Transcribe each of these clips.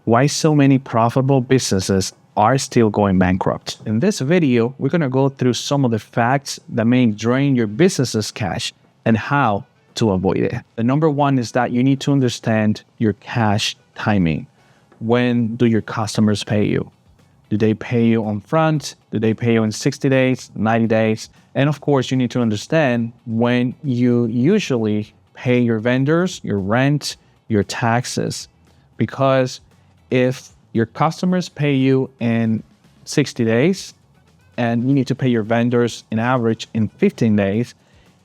Why so many profitable businesses are still going bankrupt. In this video, we're going to go through some of the facts that may drain your business's cash and how to avoid it. The number one is that you need to understand your cash timing. When do your customers pay you? Do they pay you on front? Do they pay you in 60 days, 90 days? And of course, you need to understand when you usually pay your vendors, your rent, your taxes. Because if your customers pay you in 60 days and you need to pay your vendors in average in 15 days,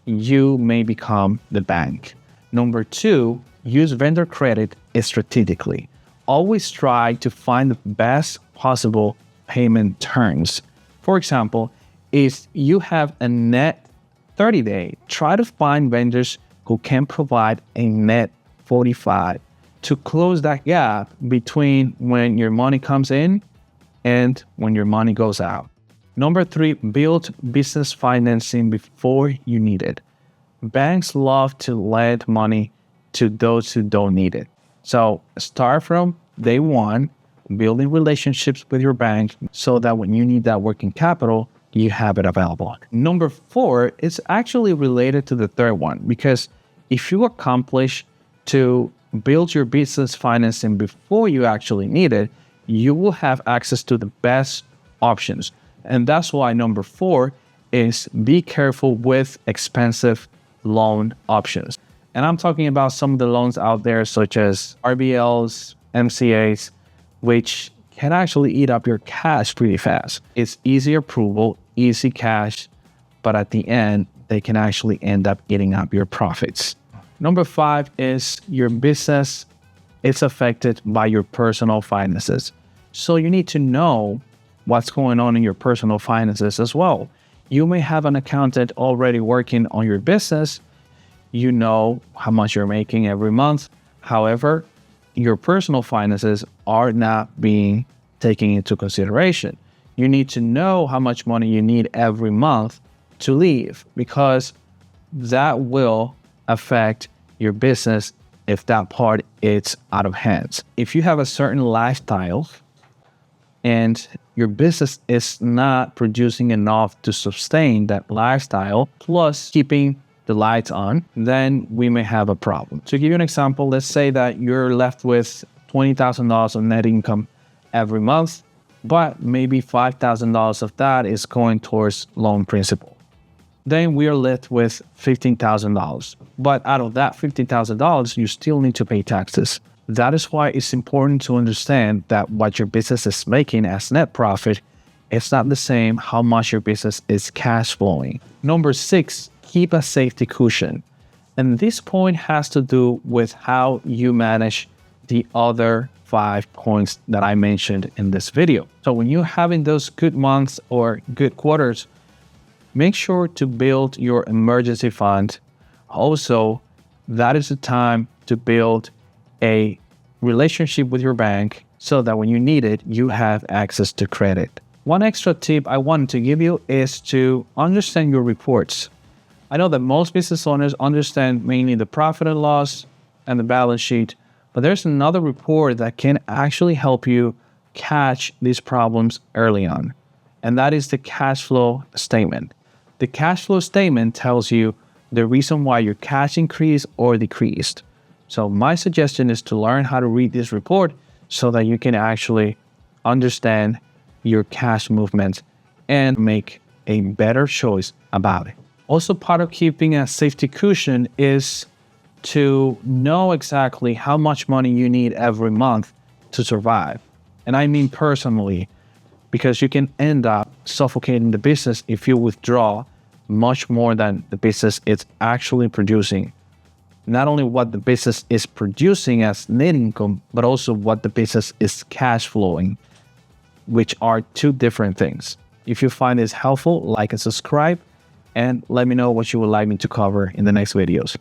you may become the bank. Number two, use vendor credit strategically. Always try to find the best possible payment terms. For example, if you have a net 30-day, try to find vendors who can provide a net 45 to close that gap between when your money comes in and when your money goes out. Number three, build business financing before you need it. Banks love to lend money to those who don't need it. So start from day one, building relationships with your bank so that when you need that working capital, you have it available. Number four is actually related to the third one, because if you accomplish to build your business financing before you actually need it, you will have access to the best options. And that's why number four is be careful with expensive loan options. And I'm talking about some of the loans out there, such as RBLs, MCAs, which can actually eat up your cash pretty fast. It's easy approval, easy cash, but at the end, they can actually end up eating up your profits. Number five is your business is affected by your personal finances. So you need to know what's going on in your personal finances as well. You may have an accountant already working on your business. You know how much you're making every month. However, your personal finances are not being taken into consideration. You need to know how much money you need every month to live, because that will affect your business if that part is out of hands. If you have a certain lifestyle and your business is not producing enough to sustain that lifestyle, plus keeping the lights on, then we may have a problem. To give you an example, let's say that you're left with $20,000 of net income every month, but maybe $5,000 of that is going towards loan principal. Then we are left with $15,000. But out of that $15,000, you still need to pay taxes. That is why it's important to understand that what your business is making as net profit, it's not the same how much your business is cash flowing. Number six, keep a safety cushion. And this point has to do with how you manage the other 5 points that I mentioned in this video. So when you're having those good months or good quarters, make sure to build your emergency fund. Also, that is the time to build a relationship with your bank so that when you need it, you have access to credit. One extra tip I wanted to give you is to understand your reports. I know that most business owners understand mainly the profit and loss and the balance sheet, but there's another report that can actually help you catch these problems early on, and that is the cash flow statement. The cash flow statement tells you the reason why your cash increased or decreased. So my suggestion is to learn how to read this report so that you can actually understand your cash movements and make a better choice about it. Also, part of keeping a safety cushion is to know exactly how much money you need every month to survive. And I mean personally, because you can end up suffocating the business if you withdraw much more than the business is actually producing. Not only what the business is producing as net income, but also what the business is cash flowing, which are two different things. If you find this helpful, like and subscribe, and let me know what you would like me to cover in the next videos.